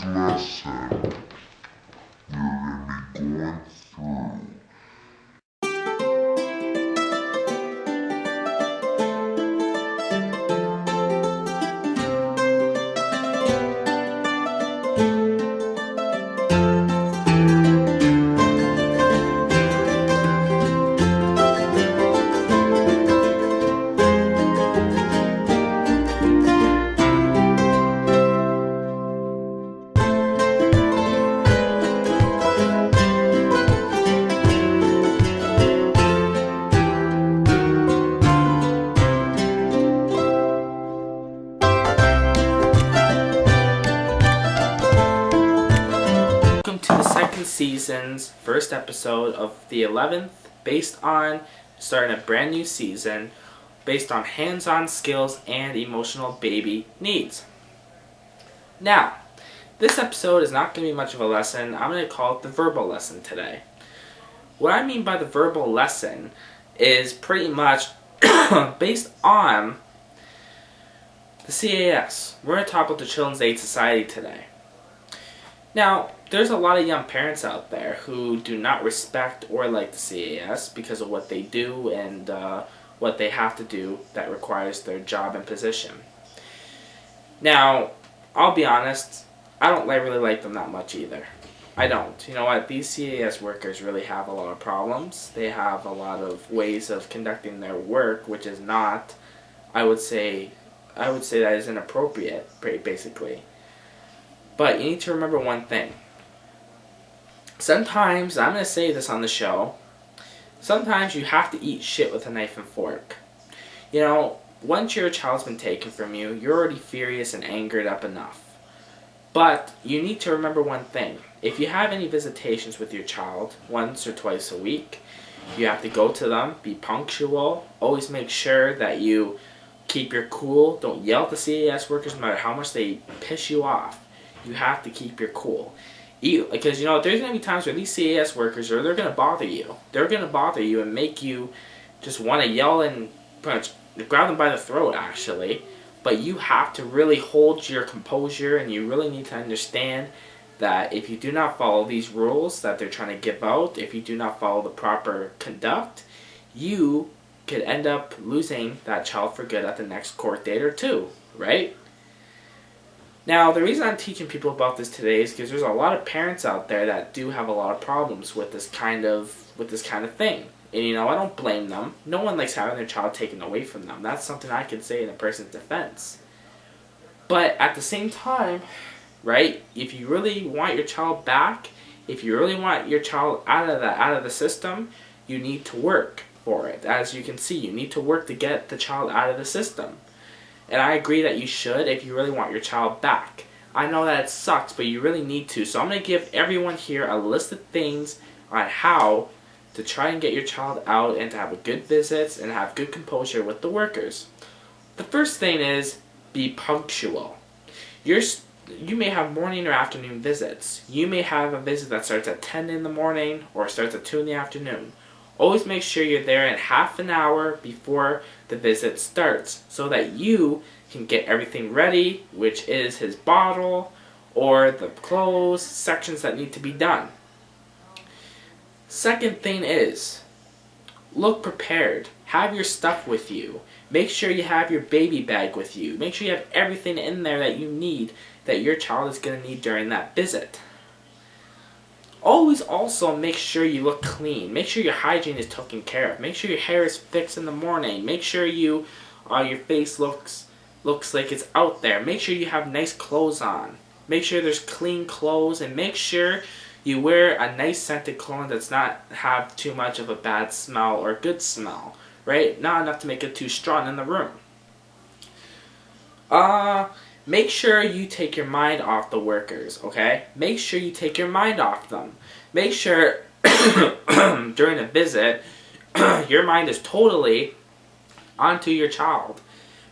lesson you're going to be going through. Welcome to the second season's first episode of the 11th, based on starting a brand new season based on hands-on skills and emotional baby needs. Now, this episode is not going to be much of a lesson. I'm going to call it the verbal lesson today. What I mean by the verbal lesson is pretty much based on the CAS. We're going to talk about the Children's Aid Society today. Now, there's a lot of young parents out there who do not respect or like the CAS because of what they do and what they have to do that requires their job and position. Now, I'll be honest, I don't really like them that much either. I don't. You know what? These CAS workers really have a lot of problems. They have a lot of ways of conducting their work, which is not, I would say that is inappropriate, basically. But you need to remember one thing. Sometimes, I'm going to say this on the show, sometimes you have to eat shit with a knife and fork. You know, once your child's been taken from you, you're already furious and angered up enough. But you need to remember one thing. If you have any visitations with your child once or twice a week, you have to go to them, be punctual, always make sure that you keep your cool, don't yell at the CAS workers no matter how much they piss you off. You have to keep your cool. Because, you know, there's going to be times where these CAS workers, they're going to bother you. They're going to bother you and make you just want to yell and pretty much grab them by the throat, actually. But you have to really hold your composure, and you really need to understand that if you do not follow these rules that they're trying to give out, if you do not follow the proper conduct, you could end up losing that child for good at the next court date or two, right? Now, the reason I'm teaching people about this today is because there's a lot of parents out there that do have a lot of problems with this kind of thing. And, you know, I don't blame them. No one likes having their child taken away from them. That's something I can say in a person's defense. But at the same time, right, if you really want your child back, if you really want your child out of the system, you need to work for it. As you can see, you need to work to get the child out of the system. And I agree that you should if you really want your child back. I know that it sucks, but you really need to. So I'm going to give everyone here a list of things on how to try and get your child out and to have a good visits and have good composure with the workers. The first thing is be punctual. You may have morning or afternoon visits. You may have a visit that starts at 10 in the morning or starts at 2 in the afternoon. Always make sure you're there in half an hour before the visit starts so that you can get everything ready, which is his bottle or the clothes, sections that need to be done. Second thing is, look prepared. Have your stuff with you. Make sure you have your baby bag with you. Make sure you have everything in there that you need, that your child is going to need during that visit. Always also make sure you look clean. Make sure your hygiene is taken care of. Make sure your hair is fixed in the morning. Make sure your face looks like it's out there. Make sure you have nice clothes on. Make sure there's clean clothes, and make sure you wear a nice scented cologne that's not have too much of a bad smell or good smell, right? Not enough to make it too strong in the room. Make sure you take your mind off the workers, okay? Make sure you take your mind off them. Make sure during a visit, your mind is totally onto your child.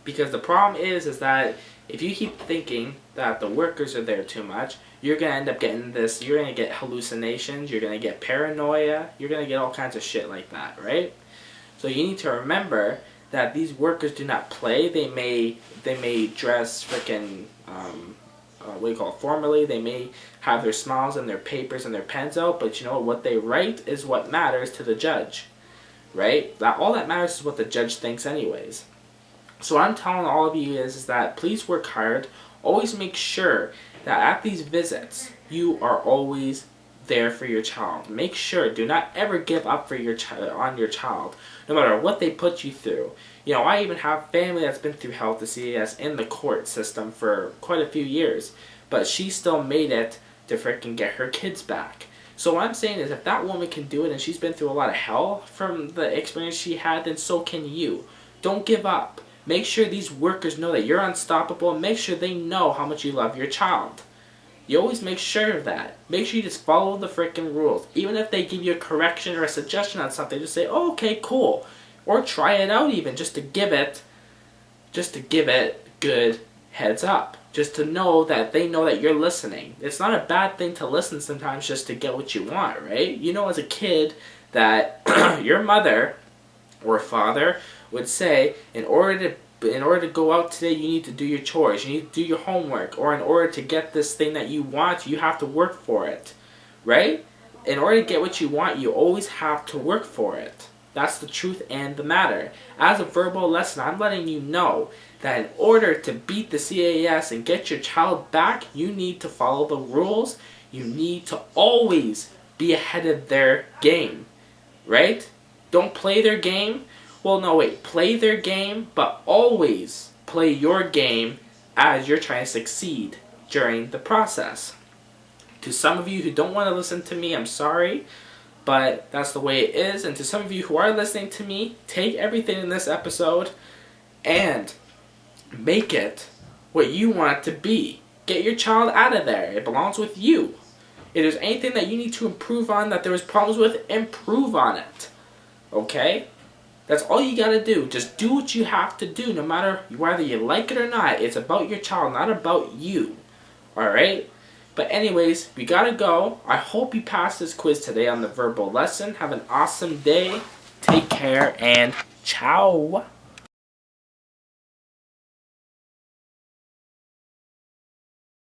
Because the problem is that if you keep thinking that the workers are there too much, you're going to end up getting this, you're going to get hallucinations, you're going to get paranoia, you're going to get all kinds of shit like that, right? So you need to remember that these workers do not play. They may dress freaking formally. They may have their smiles and their papers and their pens out, but you know what they write is what matters to the judge, right? That all that matters is what the judge thinks anyways. So what I'm telling all of you is that please work hard. Always make sure that at these visits you are always there for your child. Make sure, do not ever give up for your on your child, no matter what they put you through. You know, I even have family that's been through health to CAS in the court system for quite a few years, but she still made it to freaking get her kids back. So what I'm saying is, if that woman can do it and she's been through a lot of hell from the experience she had, then so can you. Don't give up. Make sure these workers know that you're unstoppable, and make sure they know how much you love your child. You always make sure of that. Make sure you just follow the freaking rules. Even if they give you a correction or a suggestion on something, just say, oh, okay, cool. Or try it out even, just to give it good heads up. Just to know that they know that you're listening. It's not a bad thing to listen sometimes just to get what you want, right? You know, as a kid that your mother or father would say, in order to go out today, you need to do your chores, you need to do your homework, or in order to get this thing that you want, you have to work for it, right? In order to get what you want, you always have to work for it. That's the truth and the matter. As a verbal lesson, I'm letting you know that in order to beat the CAS and get your child back, you need to follow the rules. You need to always be ahead of their game, right? Don't play their game. Well, no, wait. Play their game, but always play your game as you're trying to succeed during the process. To some of you who don't want to listen to me, I'm sorry, but that's the way it is. And to some of you who are listening to me, take everything in this episode and make it what you want it to be. Get your child out of there. It belongs with you. If there's anything that you need to improve on, that there was problems with, improve on it. Okay? That's all you gotta do. Just do what you have to do, no matter whether you like it or not. It's about your child, not about you. Alright? But anyways, we gotta go. I hope you passed this quiz today on the verbal lesson. Have an awesome day. Take care and ciao.